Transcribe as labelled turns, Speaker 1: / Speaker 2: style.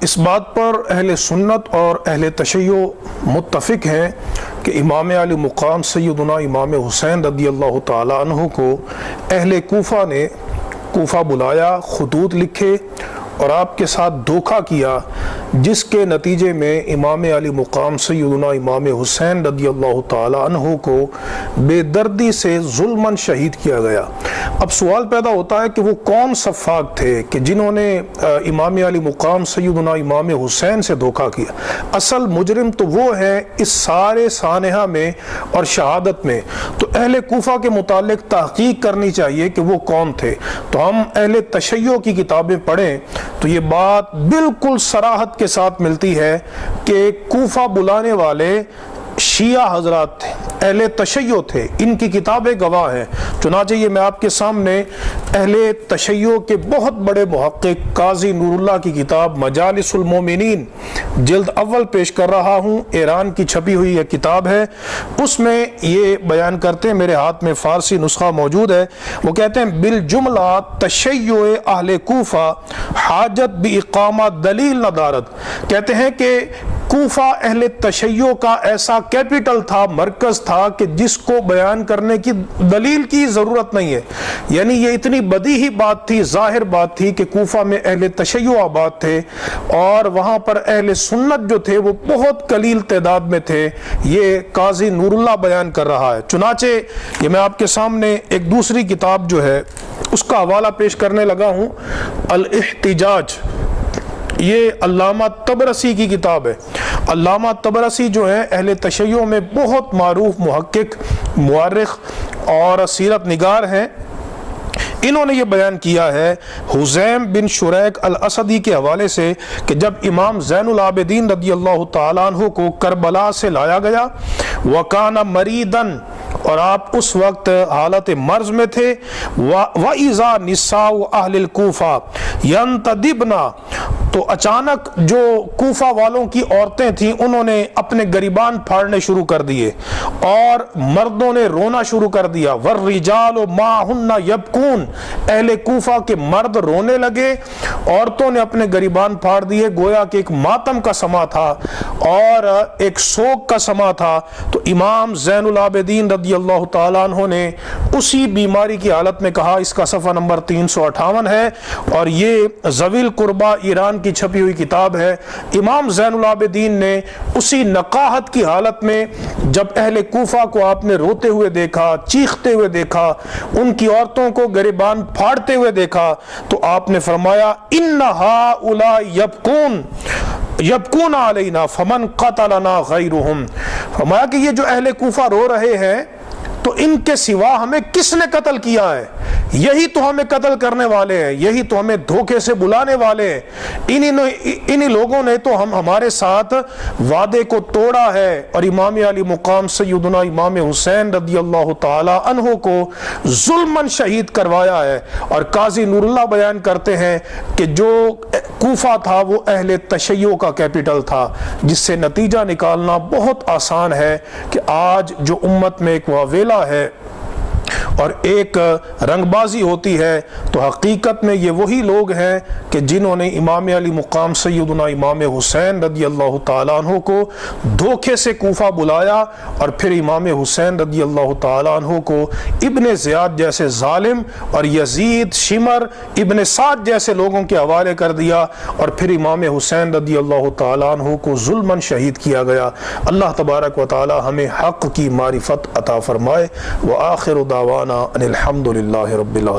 Speaker 1: اس بات پر اہل سنت اور اہل تشیع متفق ہیں کہ امام علی مقام سیدنا امام حسین رضی اللہ تعالی عنہ کو اہل کوفہ نے کوفہ بلایا، خطوط لکھے اور آپ کے ساتھ دھوکہ کیا، جس کے نتیجے میں امام علی مقام سیدنا امام حسین رضی اللہ تعالی عنہ کو بے دردی سے ظلماً شہید کیا گیا۔ اب سوال پیدا ہوتا ہے کہ وہ کون سفاک تھے کہ جنہوں نے امام علی مقام سیدنا امام حسین سے دھوکہ کیا؟ اصل مجرم تو وہ ہے اس سارے سانحہ میں اور شہادت میں۔ تو اہل کوفہ کے متعلق تحقیق کرنی چاہیے کہ وہ کون تھے۔ تو ہم اہل تشیع کی کتابیں پڑھیں تو یہ بات بالکل صراحت کے ساتھ ملتی ہے کہ کوفہ بلانے والے شیعہ حضرات تھے، اہل تشیع تھے، ان کی کتابیں گواہ ہیں۔ چنانچہ یہ میں آپ کے سامنے اہل تشیع کے بہت بڑے محقق قاضی نور اللہ کی کتاب مجالس المومنین جلد اول پیش کر رہا ہوں، ایران کی چھپی ہوئی یہ کتاب ہے۔ اس میں یہ بیان کرتے ہیں، میرے ہاتھ میں فارسی نسخہ موجود ہے، وہ کہتے ہیں بالجملہ تشیع اہل کوفہ حاجت باقامہ دلیل ندارت، کہتے ہیں کہ کوفہ اہل تشیع کا ایسا کیپٹل تھا، مرکز تھا کہ جس کو بیان کرنے کی دلیل کی ضرورت نہیں ہے۔ یعنی یہ اتنی بدیہی بات تھی، ظاہر بات تھی کہ کوفہ میں اہل تشیع آباد تھے اور وہاں پر اہل سنت جو تھے وہ بہت قلیل تعداد میں تھے۔ یہ قاضی نور اللہ بیان کر رہا ہے۔ چنانچہ یہ میں آپ کے سامنے ایک دوسری کتاب جو ہے اس کا حوالہ پیش کرنے لگا ہوں، الاحتجاج، یہ علامہ طبرسی کی کتاب ہے۔ علامہ طبرسی جو ہے اہل تشیع میں بہت معروف محقق، مورخ اور سیرت نگار ہیں۔ انہوں نے یہ بیان کیا ہے حزیم بن شریک الاسدی کے حوالے سے کہ جب امام زین العابدین رضی اللہ تعالیٰ عنہ کو کربلا سے لایا گیا، وَكَانَ مَرِيدًا، اور آپ اس وقت حالت مرض میں تھے، وَإِذَا نِسَاءُ أَهْلِ الْكُوفَةِ يَنْتَدِبْنَ، تو اچانک جو کوفہ والوں کی عورتیں تھیں انہوں نے اپنے گریبان پھاڑنے شروع کر دیے اور مردوں نے رونا شروع کر دیا۔ وَالرِّجَالُ مَعَهُنَّ يَبْكُونَ، اہل کوفہ کے مرد رونے لگے، عورتوں نے اپنے گریبان پھاڑ دیے، گویا کہ ایک ماتم کا سما تھا اور ایک سوگ کا سما تھا۔ تو امام زین العابدین رضی اللہ تعالیٰ عنہ نے اسی بیماری کی حالت میں کہا، اس کا صفحہ نمبر 358 ہے اور یہ ذوی القربہ ایران کی چھپی ہوئی کتاب ہے۔ امام زین العابدین نے اسی نقاہت کی حالت میں جب اہل کوفہ کو آپ نے روتے ہوئے دیکھا، چیختے ہوئے دیکھا، ان کی عورتوں کو گریبان پھاڑتے ہوئے دیکھا، تو آپ نے فرمایا ان ہؤلاء یبکون علینا فمن قتلنا غیرہم، فرمایا کہ یہ جو اہل کوفہ رو رہے ہیں تو ان کے سوا ہمیں کس نے قتل کیا ہے؟ یہی تو ہمیں قتل کرنے والے ہیں، یہی تو ہمیں دھوکے سے بلانے والے ہیں۔ انہی لوگوں نے تو ہمارے ساتھ وعدے کو توڑا ہے اور امام علی مقام سیدنا امام حسین رضی اللہ تعالی عنہ کو ظلماً شہید کروایا ہے۔ اور قاضی نور اللہ بیان کرتے ہیں کہ جو کوفہ تھا وہ اہل تشیع کا کیپٹل تھا، جس سے نتیجہ نکالنا بہت آسان ہے کہ آج جو امت میں ایک واویلا ہے اور ایک رنگ بازی ہوتی ہے، تو حقیقت میں یہ وہی لوگ ہیں کہ جنہوں نے امام علی مقام سیدنا امام حسین رضی اللہ تعالیٰ عنہ کو دھوکے سے کوفہ بلایا اور پھر امام حسین رضی اللہ تعالیٰ عنہ کو ابن زیاد جیسے ظالم اور یزید، شمر، ابن سعد جیسے لوگوں کے حوالے کر دیا اور پھر امام حسین رضی اللہ تعالیٰ عنہ کو ظلماً شہید کیا گیا۔ اللہ تبارک و تعالی ہمیں حق کی معرفت عطا فرمائے۔ وآخر دعوانا ان الحمد للہ رب العالمین۔